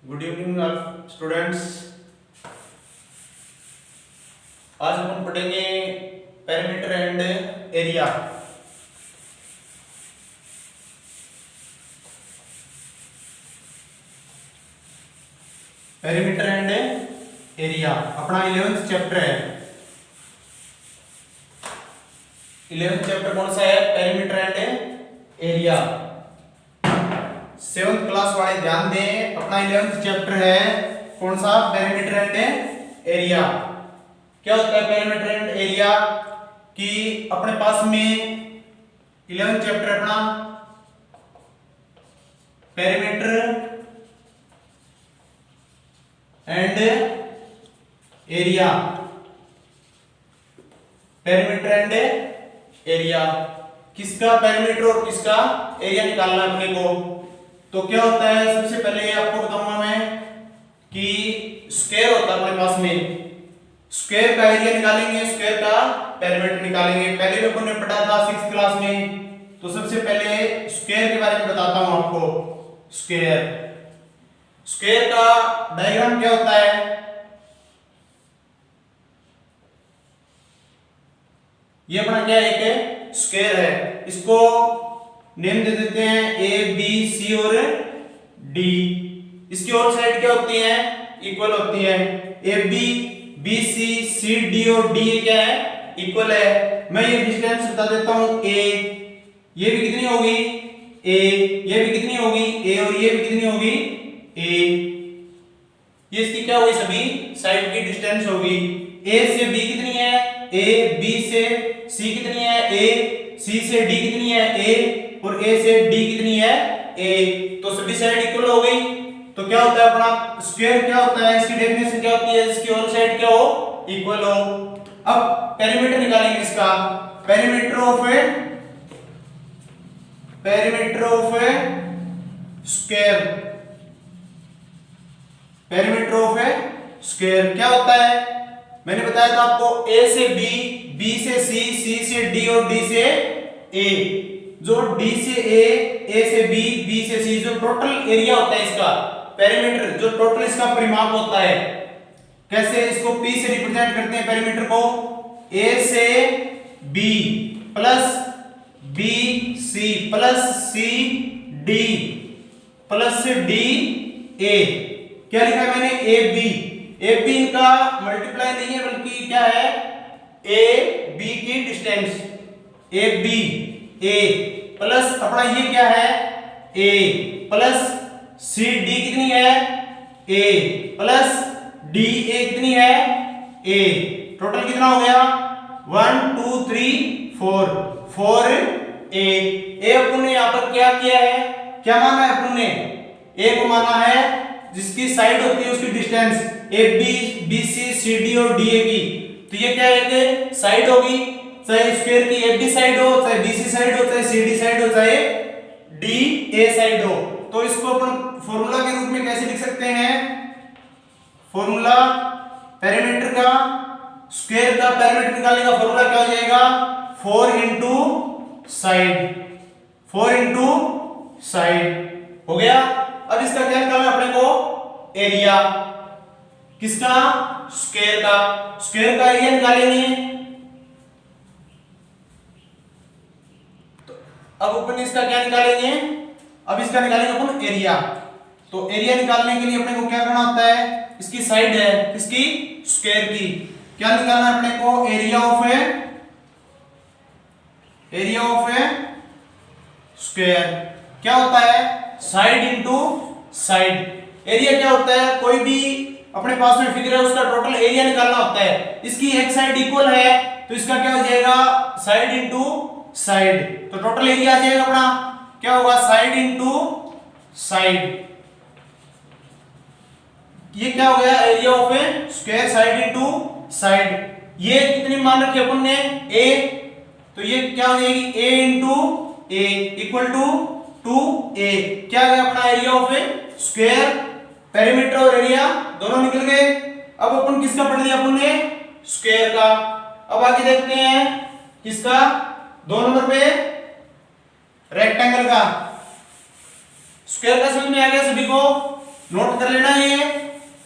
Good evening all students. आज हम पढ़ेंगे perimeter and area. Perimeter and area अपना 11th चैप्टर है। 11th चैप्टर कौन सा है? Perimeter and area. 7th class वाले ध्यान दें, अपना 11th चैप्टर है कौन सा? Perimeter and area. क्या होता है पेरीमीटर एंड एरिया? कि अपने पास में 11th चैप्टर अपना perimeter and area. Perimeter and area, किसका पेरीमीटर और किसका एरिया निकालना है अपने को। तो क्या होता है, सबसे पहले आपको बताऊंगा मैं कि स्क्वायर होता है अपने पास में। स्क्वायर का एरिया निकालेंगे, स्क्वायर का पेरीमीटर निकालेंगे। पहले भी अपन ने पढ़ा था 6th क्लास में। तो सबसे पहले स्क्वायर के बारे में बताता हूं आपको। स्क्वायर का डायग्राम क्या होता है? ये अपना क्या एक स्क्वायर है, इसको नेम दे देते हैं ए बी सी और डी। इसकी और साइड क्या होती है? इक्वल होती है। A B B C C D और डी क्या है? इक्वल है। मैं ये डिस्टेंस बता देता हूं ए, ये भी कितनी होगी? ए, ये भी कितनी होगी? ए, और ये भी कितनी होगी? ए। ये इसकी क्या होगी? सभी साइड की डिस्टेंस होगी। ए से बी कितनी है? ए, बी से सी कितनी है? ए, सी से डी कितनी है? ए, और ए से डी कितनी है? ए। तो सभी साइड इक्वल हो गई। तो क्या होता है अपना स्क्वायर? क्या होता है, इसकी डेफिनेशन क्या होती है? जिसकी और साइड क्या हो? इक्वल हो। अब पेरीमीटर निकालेंगे इसका। Perimeter of a square. Perimeter of a square क्या होता है? मैंने बताया था आपको ए से बी, बी से सी, सी से डी और डी से ए। जो डी से ए से बी, बी से सी, जो टोटल एरिया होता है इसका पेरीमीटर, जो टोटल इसका परिमाप होता है। कैसे इसको P से रिप्रेजेंट करते हैं पेरीमीटर को? A से B plus B C plus C D plus D A। क्या लिखा है मैंने? A B। A B इनका मल्टीप्लाई नहीं है, बल्कि क्या है? A B की distance. A B A plus अपना ये क्या है? A प्लस सी डी कितनी है? ए प्लस डी ए कितनी है? ए। टोटल कितना हो गया? 1 2 3 4 4 ए अपन ने यहां पर क्या किया है? क्या माना है अपन ने? ए को माना है जिसकी साइड होती है उसकी distance A B B C C D और डी ए की। तो ये क्या है? एक साइड होगी, चाहे स्क्वायर की ए बी साइड हो, चाहे बी सी साइड हो, चाहे सी डी साइड हो, चाहे डी ए साइड हो। तो इसको अपन फॉर्मूला के रूप में कैसे लिख सकते हैं? फॉर्मूला पेरीमीटर का, स्क्वायर का पेरीमीटर निकालने का फॉर्मूला क्या हो जाएगा? 4 इंटू साइड। 4 इंटू साइड हो गया। अब इसका क्या निकालना अपने को? एरिया। किसका? स्क्वायर का। स्क्वायर का एरिया निकालेंगे। तो अब अपन इसका क्या निकालेंगे? अब इसका निकालेंगे अपन एरिया। तो एरिया निकालने के लिए अपने को क्या करना होता है? इसकी साइड है किसकी? स्क्वायर की। क्या निकालना है अपने को? Area of a square. क्या होता है? Side into side. एरिया क्या होता है? कोई भी अपने पास में फिगर है उसका टोटल एरिया निकालना होता है। इसकी एक साइड इक्वल है तो इसका क्या हो जाएगा? Side into side. तो टोटल एरिया आ जाएगा अपना क्या होगा? Side into side. ये क्या हो गया? Area of a square, side into side. ये कितनी मान रखी अपन ने? ए। तो ये क्या हो जाएगी? A into A equal to 2a। क्या गया अपना area of a square? Perimeter और एरिया दोनों निकल गए। अब अपन किसका पढ़ लिया अपन ने? स्क्वायर का। अब आगे देखते हैं किसका? 2 नंबर पे रेक्टेंगल का। स्क्वायर का समझ में आ गया सभी को? नोट कर लेना ये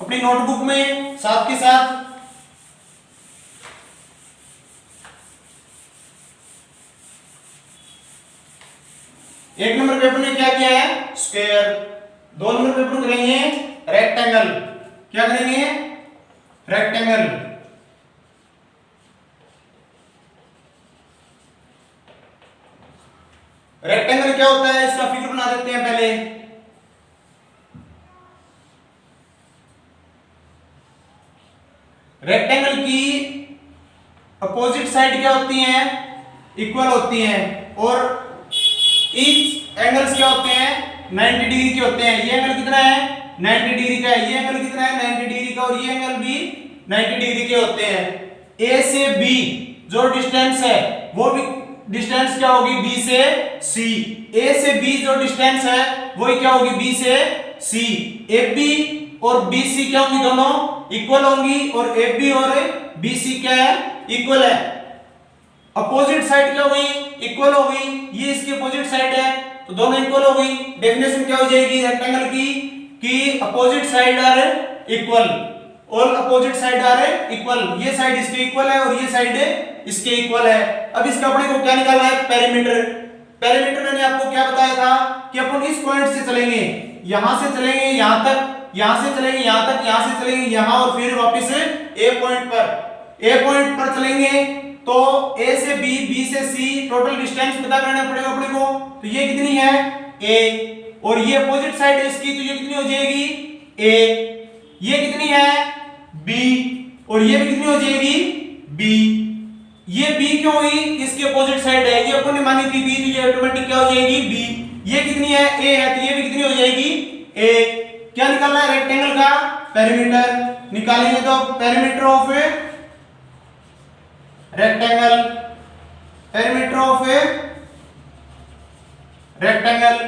अपनी नोटबुक में साथ के साथ। एक नंबर पेपर में क्या किया है, स्क्वायर। 2 नंबर पेपर में करेंगे रेक्टेंगल। क्या करेंगे, रेक्टेंगल। रेक्टेंगल क्या होता है, इसका फिगर बना देते हैं पहले। रेक्टेंगल की अपोजिट साइड क्या होती हैं, इक्वल होती हैं, और ईच एंगल्स क्या होते हैं, 90 डिग्री के होते हैं। ये एंगल कितना है, 90 डिग्री का है। ये एंगल कितना है, 90 डिग्री का, और ये एंगल भी 90 डिग्री के होते हैं। ए से बी जो डिस्टेंस है वो भी डिस्टेंस क्या होगी, बी से सी। ए से बी जो डिस्टेंस है वही क्या होगी, बी से सी। ए बी और बी सी क्या होंगी, दोनों इक्वल होंगी, और ए बी और बी सी क्या है, इक्वल है। अपोजिट साइड क्या हुई, इक्वल हो गई। ये इसकी अपोजिट साइड है तो दोनों इक्वल हो गई। डेफिनेशन क्या हो जाएगी रेक्टेंगल की, कि opposite side are equal, all opposite side are equal. ये साइड इसके इक्वल है और ये साइड इसके इक्वल है। अब इसका अपने को क्या निकालना है, पेरीमीटर। पेरीमीटर मैंने आपको क्या बताया था कि अपन इस पॉइंट से चलेंगे, यहां से चलेंगे यहां तक, यहां से चलेंगे यहां तक, यहां से चलेंगे यहां, और फिर वापस ए पॉइंट पर। ए पॉइंट पर चलेंगे तो ए से बी, बी से सी, टोटल डिस्टेंस पता करना पड़ेगा अपने को। तो ये कितनी है, ए, और ये अपोजिट साइड है इसकी, तो ये कितनी हो जाएगी, ए। ये कितनी है, बी, और ये भी कितनी हो जाएगी, बी। ये बी क्यों हुई, इसकी अपोजिट साइड है, ये अपन ने मानी थी बी, तो ये ऑटोमेटिक क्या हो जाएगी, बी। ये कितनी है, ए है, तो ये भी कितनी हो जाएगी, ए। क्या निकालना है, रेक्टेंगल का पेरीमीटर निकालेंगे। तो perimeter of rectangle, perimeter of rectangle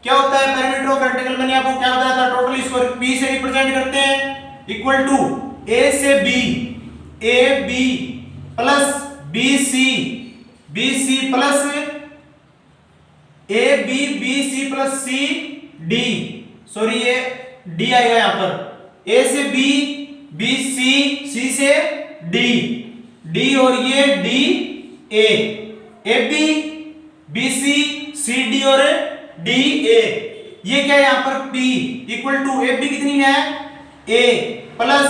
क्या होता है, पेरीमीटर ऑफ रेक्टेंगल मैंने आपको क्या बताया था, टोटल इसको पी से रिप्रेजेंट करते हैं, इक्वल टू ए से B, A B plus B C, B C plus A B, B C plus C D. Sorry ये डी आएगा यहां पर, ए से बी, बी सी, सी से डी, डी, और ये D A, A B, B C, C D और D A. ये क्या है यहां पर, P equal to A B कितनी है, ए, प्लस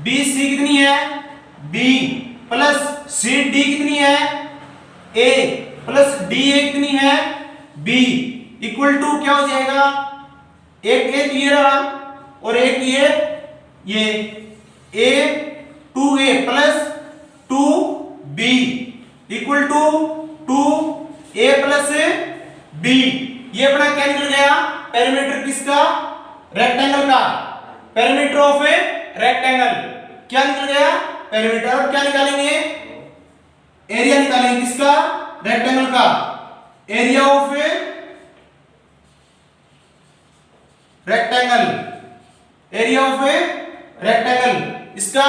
बी सी कितनी है, बी, प्लस सी डी कितनी है, ए, प्लस डी ए कितनी है, बी, इक्वल टू क्या हो जाएगा, एक ए तो ये रहा और एक ये A 2a plus 2b equal to 2a plus b। ये अपना क्या निकल गया, पेरीमीटर किसका, रेक्टेंगल का, पेरीमीटर ऑफ ए रेक्टेंगल क्या निकल गया, पेरीमीटर। और क्या निकालेंगे, एरिया निकालेंगे किसका, रेक्टेंगल का, area of a rectangle, area of a rectangle. इसका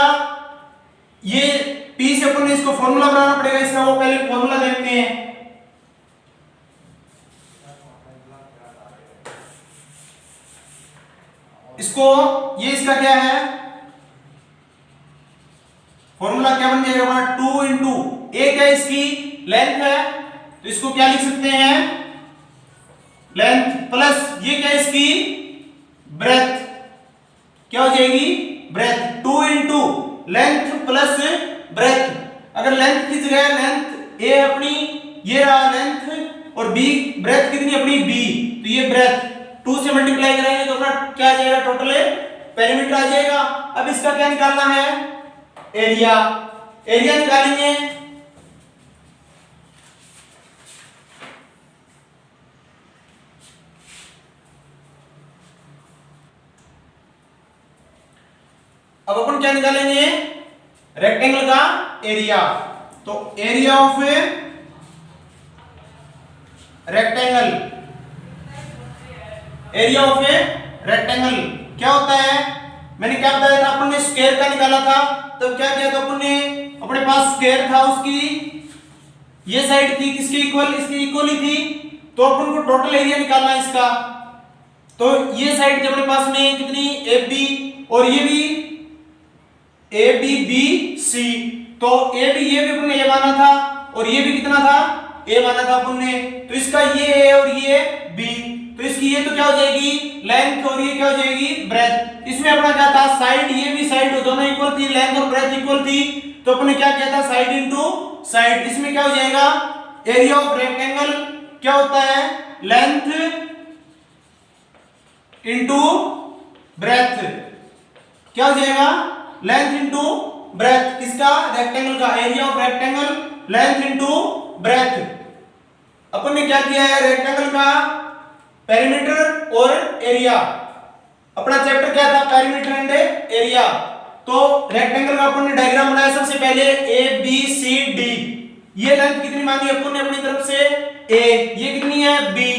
ये P से अपन ने इसको फॉर्मूला बनाना पड़ेगा इसका, वो पहले फॉर्मूला देखते हैं। इसको ये इसका क्या है, फॉर्मूला क्या बन जाएगा, 2 इंटू ए क्या इसकी लेंथ है, तो इसको क्या लिख सकते हैं, लेंथ प्लस ये क्या इसकी ब्रेथ, क्या हो जाएगी breadth, 2 into length plus breadth. अगर लेंथ की जगह लेंथ ए अपनी ये रहा लेंथ और बी ब्रेथ कितनी अपनी बी, तो ये ब्रेथ 2 से मल्टीप्लाई करेंगे तो अपना क्या आ जाएगा, टोटल पेरीमीटर आ जाएगा। अब इसका क्या निकालना है, एरिया, एरिया निकालेंगे। अब अपन क्या निकालेंगे, रेक्टेंगल का एरिया। तो area of rectangle, area of rectangle क्या होता है, मैंने क्या बताया था, अपन ने स्क्वायर का निकाला था। तो क्या किया था अपन ने, अपने पास स्क्वायर था, उसकी ये साइड थी किसकी इक्वल, इसकी इक्वल ही थी, तो अपन को टोटल एरिया निकालना है इसका। तो ये साइड थी अपने पास में कितनी ए बी, और ये भी ए बी बी सी, तो ये भी अपन ने ए माना था, और ये भी कितना था ए माना था अपन ने, तो इसका ये ए और ये बी, तो इसकी ये तो क्या हो जाएगी लेंथ, और ये क्या हो जाएगी ब्रेथ। इसमें अपना क्या था साइड, ये भी साइड दोनों इक्वल थी, लेंथ और ब्रेथ इक्वल थी, तो अपन ने क्या किया था साइड इनटू साइड। इसमें क्या हो जाएगा एरिया ऑफ रेक्टेंगल क्या होता है लेंथ इनटू ब्रेथ, क्या हो जाएगा लेंथ इनटू ब्रेथ, किसका रेक्टेंगल का, area of rectangle length into breadth. अपन ने क्या किया है रेक्टेंगल का पेरीमीटर और एरिया, अपना चैप्टर क्या था पेरीमीटर एंड एरिया, तो रेक्टेंगल का अपन ने डायग्राम बनाया सबसे पहले ए बी सी डी, ये लेंथ कितनी मानी अपन ने अपनी तरफ से ए, ये कितनी है बी,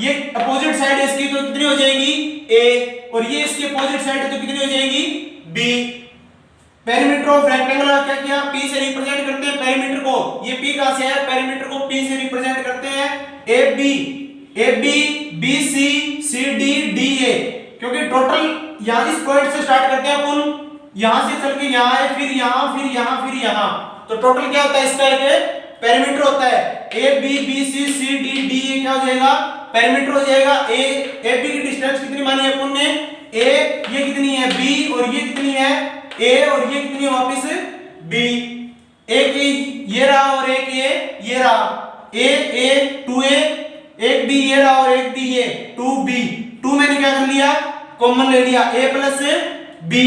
ये अपोजिट साइड है इसकी तो कितनी हो जाएगी ए, और ये इसकी अपोजिट साइड है तो कितनी हो जाएगी बी। पेरीमीटर ऑफ रेक्टेंगल का क्या किया P से रिप्रेजेंट करते हैं पेरीमीटर को, ये P कहां से है पेरीमीटर को P से रिप्रेजेंट करते हैं A B B C C D D A, क्योंकि टोटल यहां इस पॉइंट से स्टार्ट करते हैं अपन, यहां से चल के यहां है फिर यहां फिर यहां फिर यहां, तो टोटल क्या होता है इसका एक पेरीमीटर होता है A B B C C D D A, क्या हो जाएगा पेरीमीटर हो जाएगा ए बी की डिस्टेंस कितनी मानी है अपन ने ए, ये कितनी है बी, और ये कितनी है ए, और ये कितनी है वापस बी, एक ये रहा और एक ये रहा, ए 2a, एक बी ये रहा और एक बी ये 2b, 2 मैंने क्या कर लिया कॉमन ले लिया a प्लस b,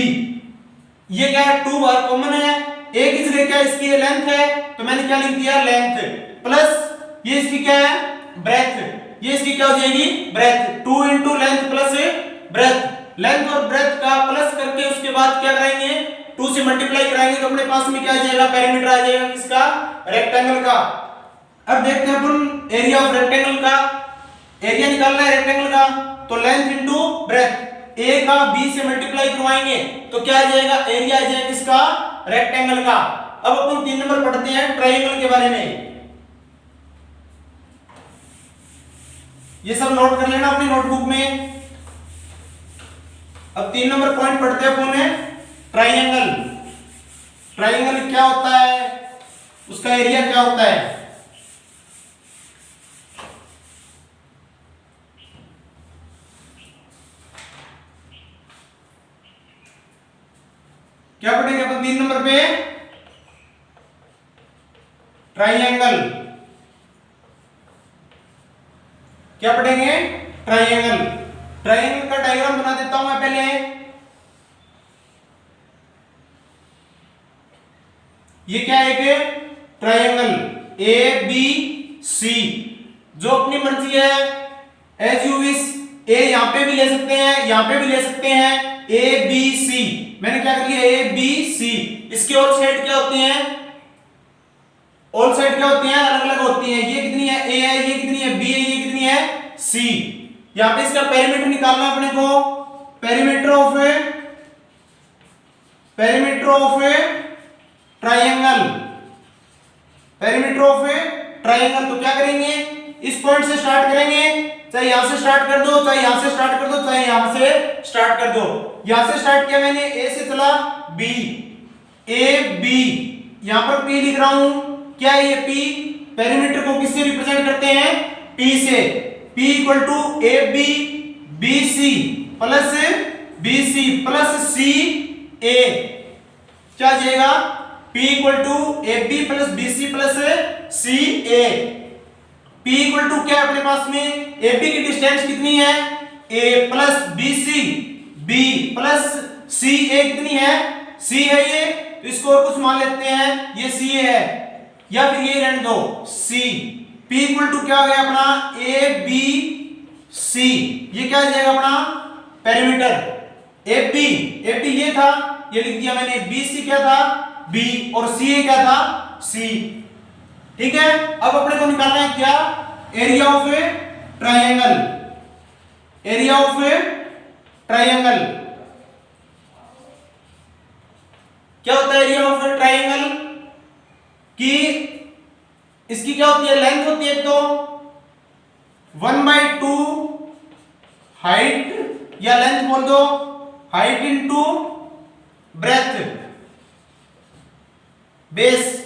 ये क्या है 2 बार कॉमन है, a किस जगह क्या इसकी लेंथ है तो मैंने क्या लिख दिया लेंथ, प्लस ये इसकी क्या है ब्रेथ, ये इसकी क्या हो जाएगी breadth, 2 into length plus breadth, length और ब्रेथ का प्लस करके उसके बाद क्या कराएंगे 2 से मल्टीप्लाई कराएंगे, तो अपने पास में क्या आ जाएगा पेरीमीटर आ जाएगा किसका रेक्टेंगल का। अब देखते हैं अपन एरिया ऑफ रेक्टेंगल का, एरिया निकालना है रेक्टेंगल का, तो लेंथ इनटू ब्रेथ, ए का बी से मल्टीप्लाई करवाएंगे तो क्या आ जाएगा एरिया आ जाएगा किसका रेक्टेंगल का। अब अपन 3 नंबर पढ़ते हैं ट्रायंगल के बारे में, ये सब नोट कर लेना अपनी नोटबुक में। अब 3 नंबर पॉइंट पढ़ते हैं अपन ट्रायंगल, ट्रायंगल क्या होता है उसका एरिया क्या होता है, क्या पढ़ेंगे अपन 3 नंबर पे ट्रायंगल, क्या पढ़ेंगे ट्रायंगल, ट्रायंगल का डायग्राम बना देता हूं मैं पहले। ये क्या है कि ट्रायंगल ए बी सी, जो अपनी मर्जी है एज यू विश, ए यहां पे भी ले सकते हैं यहां पे भी ले सकते हैं, ए बी सी मैंने क्या कर लिया ए बी सी, इसके ऑल साइड क्या होती हैं ऑल साइड क्या होती हैं अलग अलग होती हैं, ये कितनी है ए है, ये कितनी है बी है, ये कितनी है सी। यहां पे इसका पेरीमीटर निकालना अपने को, perimeter of triangle, perimeter of triangle, तो क्या करेंगे इस पॉइंट से स्टार्ट करेंगे, चाहे यहां से स्टार्ट कर दो चाहे यहां से स्टार्ट कर दो चाहे यहां से स्टार्ट कर दो, यहां से स्टार्ट किया मैंने ए से चला बी, ए बी यहां पर पी लिख रहा हूं, क्या है ये पी, पेरीमीटर को किससे रिप्रेजेंट करते हैं पी से, P equal to A B B C plus B C plus C A, क्या आ जाएगा P equal to A B plus B C plus C A, P equal to क्या है अपने पास में ए बी की डिस्टेंस कितनी है a plus B C B plus C A कितनी है सी है ये, तो इसको और कुछ मान लेते हैं ये सी है या फिर ये रहने दो सी, P इक्वल टू क्या हो गया अपना ए बी सी, ये क्या आ जाएगा अपना पेरीमीटर ए बी ये था ये लिख दिया मैंने, बी सी क्या था बी और सी ए क्या था सी, ठीक है। अब अपने को निकालना है क्या area of A triangle, area of A triangle क्या होता है एरिया ऑफ ए ट्रायंगल कि इसकी क्या होती है लेंथ होती है तो 1/2 हाइट या लेंथ बोल दो, हाइट इंटू ब्रेथ, बेस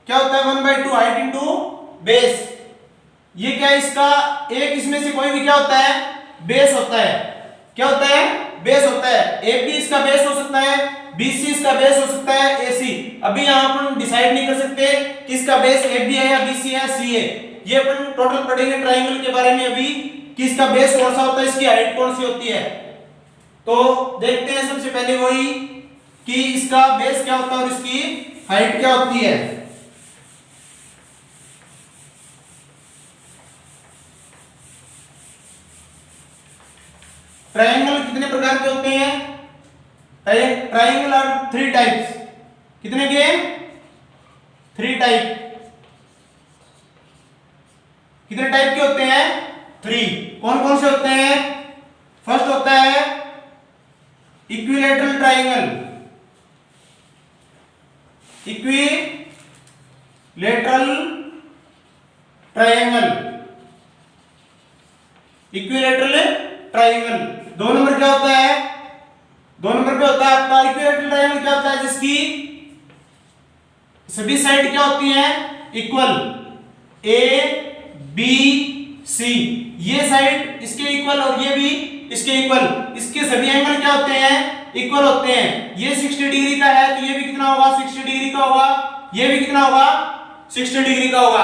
क्या होता है 1/2 हाइट इंटू बेस। ये क्या है इसका, एक इसमें से कोई भी क्या होता है, बेस होता है। क्या होता है, बेस होता है। AB इसका बेस हो सकता है, BC इसका बेस हो सकता है, AC। अभी यहां अपन डिसाइड नहीं कर सकते कि इसका बेस AB है या BC है या C है। ये अपन टोटल पढ़ेंगे ट्रायंगल के बारे में अभी कि इसका बेस कौन सा होता है, इसकी हाइट कौन सी होती है। तो देखते हैं सबसे पहले वही कि इसका बेस क्या होता है और इसकी हाइट क्या होती है। ट्रायंगल कितने प्रकार के होते हैं, ट्रायंगल आर 3 टाइप्स। कितने के, 3 टाइप। कितने टाइप के होते हैं, 3। कौन कौन से होते हैं, फर्स्ट होता है equilateral triangle, equilateral triangle, equilateral triangle. 2 number क्या होता है, 2 नंबर पे होता है आपका इक्विलैटरल ट्रायंगल। क्या होता है, जिसकी सभी साइड क्या होती हैं, इक्वल, A B C। ये साइड इसके इक्वल और ये भी इसके इक्वल। इसके सभी एंगल क्या होते हैं, इक्वल होते हैं। ये 60 डिग्री का है तो ये भी कितना होगा, 60 डिग्री का होगा। ये भी कितना होगा, 60 डिग्री का होगा।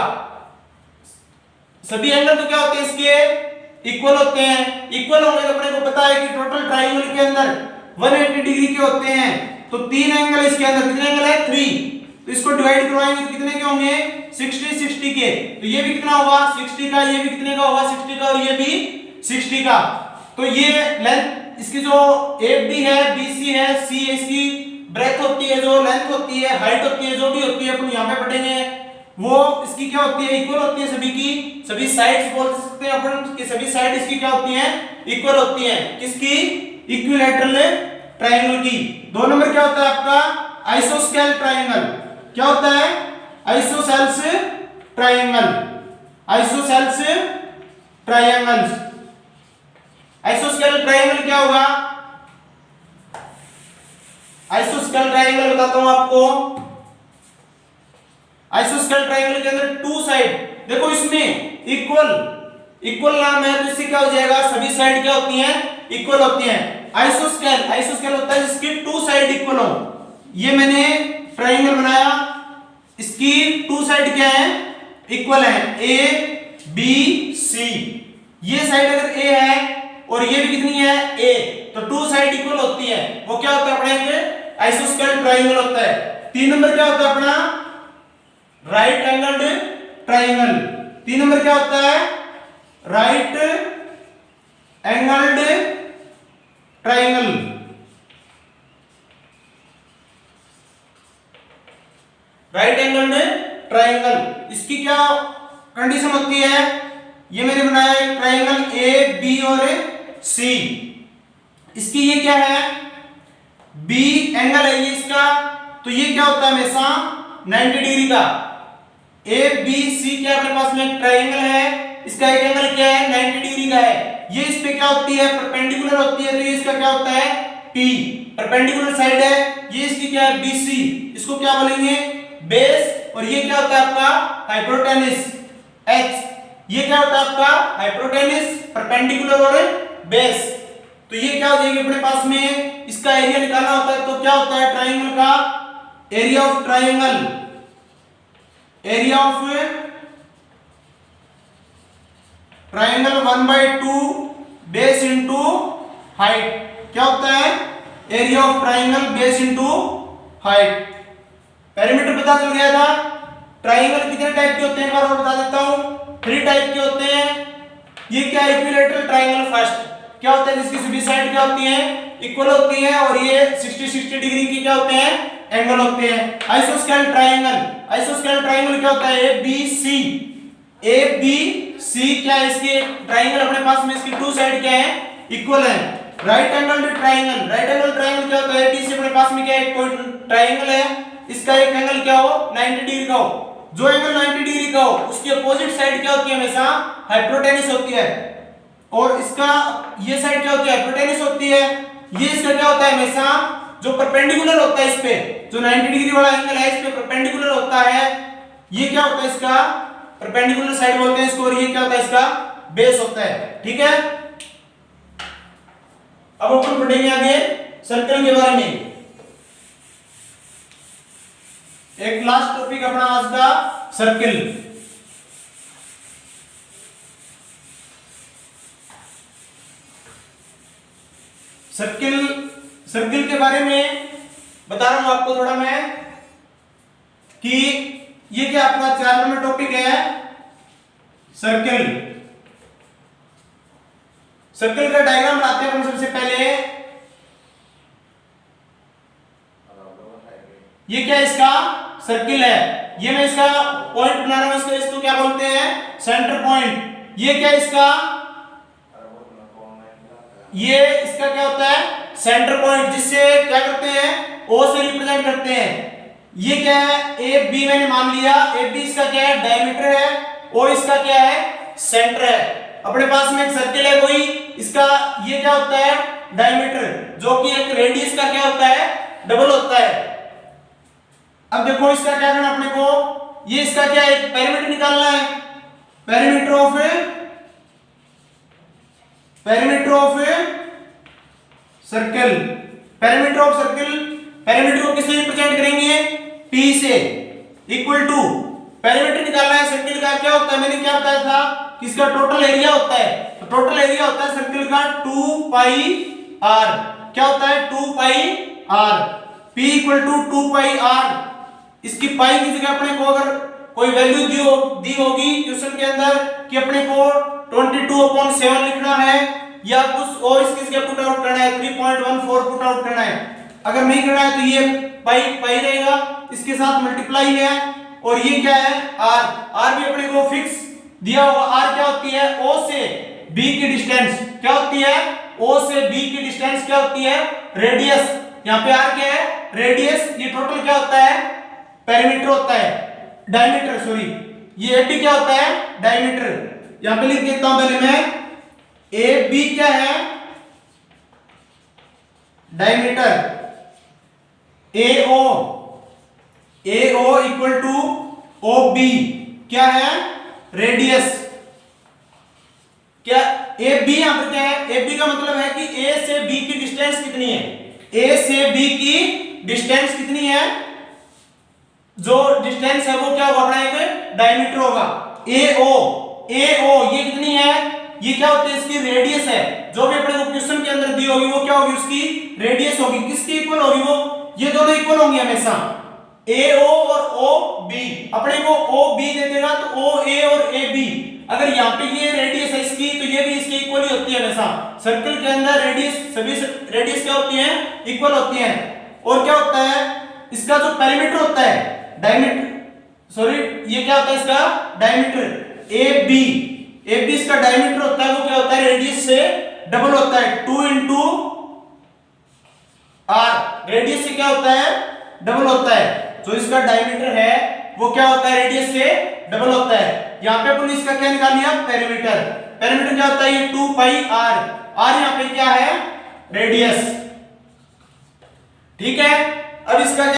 सभी एंगल तो क्या होते हैं, इसके इक्वल होते हैं। इक्वल होने का अपने को पता है कि टोटल ट्रायंगल के अंदर 180 डिग्री के होते हैं। तो 3 एंगल इसके अंदर, कितने एंगल है, 3। तो इसको डिवाइड करवाएंगे तो कितने के होंगे, 60 60 के। तो ये भी कितना होगा, 60 का। ये भी कितने का होगा, 60 का। और ये भी 60 का। तो ये लेंथ इसकी जो AB है, BC है, C है, इसकी ब्रेथ होती है, जो लेंथ होती है, हाइट होती है, जो भी होती है अपन यहां पे पढ़ेंगे, वो इसकी क्या होती है, इक्वल होती है सभी की। सभी साइड्स बोल सकते हैं अपन कि सभी साइड इसकी क्या होती हैं, इक्वल होती हैं। किसकी, इक्विलैटरल ट्रायंगल की। 2 नंबर क्या होता है आपका, आइसोस्केल ट्रायंगल। क्या होता है, आइसोसेल्स ट्रायंगल, आइसोसेल्स ट्रायंगल्स। आइसोस्केल ट्रायंगल क्या होगा, आइसोस्केल ट्रायंगल बताता हूं आपको। आइसोस्केल ट्रायंगल के अंदर 2 साइड, देखो इसमें इक्वल, इक्वल नाम है तो इससे क्या हो जाएगा, सभी साइड क्या होती हैं, इक्वल होती हैं। आइसोस्केल, आइसोस्केल होता है जिसकी 2 साइड इक्वल हो। ये मैंने ट्रायंगल बनाया, इसकी 2 साइड क्या है, इक्वल है, A B C। ये साइड अगर A है और ये भी कितनी है, A, तो 2 साइड इक्वल होती है। वो क्या होता है पढ़ेंगे, आइसोस्केल ट्रायंगल होता है। 3 नंबर क्या होता है अपना, राइट एंगल्ड ट्रायंगल। 3 नंबर क्या होता है, right angled triangle. Right angled triangle, इसकी क्या कंडीशन होती है, ये मैंने बनाया एक ट्रायंगल A B और C। इसकी ये क्या है, B एंगल है ये इसका, तो ये क्या होता है हमेशा 90 डिग्री का। A B C क्या अपने पास में ट्रायंगल है, इसका एक एंगल क्या है, 90 डिग्री का है। ये इस पे क्या होती है, परपेंडिकुलर होती है, तो ये इसका क्या होता है, P, परपेंडिकुलर साइड है। ये इसकी क्या है, BC, इसको क्या बोलेंगे, बेस। और ये क्या होता है आपका, हाइपोटेनस, H। ये क्या होता है आपका, हाइपोटेनस, परपेंडिकुलर और बेस। तो ये क्या हो जाएगी अपने पास में, इसका एरिया निकालना होता है तो क्या होता है, ट्रायंगल का area of triangle, area of triangle 1/2 base into height. क्या होता है, area of triangle base into height. Perimeter पता चल गया था। ट्रायंगल कितने टाइप के होते हैं एक बार और बता देता हूं, 3 टाइप के होते हैं। ये क्या है, इक्विलैटरल ट्रायंगल फर्स्ट। क्या होता है, जिसकी सभी साइड क्या होती हैं, इक्वल होती हैं, और ये 60 डिग्री की क्या होते हैं, एंगल होते हैं। आइसोस्केल ट्रायंगल, आइसोस्केल ट्रायंगल क्या होता है, A B C, A B C क्या है, इसके ट्रायंगल अपने पास में इसकी 2 साइड क्या है, इक्वल है। Right angle triangle, right angle triangle क्या होता है, A B C अपने पास में क्या है, कोई ट्रायंगल है, इसका एक एंगल क्या हो, 90 डिग्री का हो। जो एंगल 90 डिग्री का हो उसकी अपोजिट साइड क्या होती है, हमेशा हाइपोटेनस होती है। और इसका ये साइड क्या होती है, हाइपोटेन्यूज होती है। ये इसका क्या होता है, हमेशा जो परपेंडिकुलर होता है इस पे, जो 90 डिग्री वाला एंगल है इस पे परपेंडिकुलर होता है, ये क्या होता है इसका परपेंडिकुलर साइड बोलते हैं इसको, और ये क्या होता है इसका बेस होता है। ठीक है, अब अपन पढ़ेंगे आगे सर्कल के बारे में। एक लास्ट टॉपिक अपना आज का सर्कल। सर्कल के बारे में बता रहा हूं आपको थोड़ा मैं कि ये क्या आपका 4 नंबर टॉपिक है सर्कल। सर्कल का डायग्राम बनाते हैं अपन सबसे पहले। ये क्या इसका सर्किल है, ये मैं इसका पॉइंट बना रहा हूं, इसको क्या बोलते हैं सेंटर पॉइंट। ये क्या इसका, ये इसका क्या होता है सेंटर पॉइंट, जिससे क्या करते हैं ओ से रिप्रेजेंट करते हैं। ये क्या है ए बी, मैंने मान लिया ए बी इसका क्या है डायमीटर है, ओ इसका क्या है सेंटर है। अपने पास में एक सर्किल है कोई, इसका ये क्या होता है डायमीटर, जो कि एक रेडियस का क्या होता है डबल होता है। अब देखो इसका क्या करना अपने को, ये इसका क्या है पेरीमीटर निकालना है, perimeter of circle. Perimeter of circle, perimeter को किससे रिप्रेजेंट करेंगे P से, इक्वल टू पेरीमीटर निकालना है सर्कल का। क्या होता है मैंने क्या बताया था कि इसका टोटल एरिया होता है, तो टोटल एरिया होता है सर्कल का 2 पाई r। क्या होता है 2 pi r, P equal to 2 pi r। इसकी पाई की जगह अपने को अगर कोई वैल्यू दी होगी क्वेश्चन के अंदर कि अपने को 22/7 लिखना है या कुछ और इसकी जगह पुट आउट करना है 3.14 पुट आउट करना है। अगर नहीं करना है तो ये पाई रहेगा, इसके साथ मल्टीप्लाई है, और ये क्या है r भी अपने को फिक्स दिया होगा। r क्या होती है o से b की डिस्टेंस, क्या होती है o से b की डिस्टेंस क्या होती है रेडियस। यहाँ पे r क्या है रेडियस, ये टोटल क्या होता है पेरीमीटर होता है, डायमीटर सॉरी, ये AB क्या होता है डायमीटर। यहां पे लिख देता हूं पहले मैं, AB क्या है diameter, AO equal to OB क्या है रेडियस। क्या AB यहां पर क्या है, AB का मतलब है कि A से B की डिस्टेंस कितनी है, A से B की डिस्टेंस कितनी है, जो डिस्टेंस है वो क्या होगा अपना एक डायमीटर होगा। AO ये कितनी है, ये क्या होती है इसकी रेडियस है, जो भी अपने को क्वेश्चन के अंदर दी होगी वो क्या होगी उसकी रेडियस होगी। किसकी इक्वल होगी वो, ये दोनों इक्वल होंगी हमेशा, AO और OB। अपने को OB दे देगा तो OA और AB, अगर यहाँ पे ये रेडियस है इसकी तो ये भी इसकी इक्वल ही होती है हमेशा। सर्कल के अंदर रेडियस, सभी रेडियस क्या होती है इक्वल होती है। और क्या होता है इसका जो पेरीमीटर होता है डायमीटर, सॉरी ये क्या होता है इसका डायमीटर AB इसका डायमीटर होता है, वो क्या होता है रेडियस से डबल होता है, 2 इंटू r, रेडियस से क्या होता है डबल होता है। जो इसका डायमीटर है वो क्या होता है रेडियस से डबल होता है। यहाँ पे अपन इसका क्या निकाल लिया पेरीमीटर, पेरीमीटर क्या होता है ये 2 पाई r, यहाँ पे क्या है रेडियस। ठीक है, अब इसका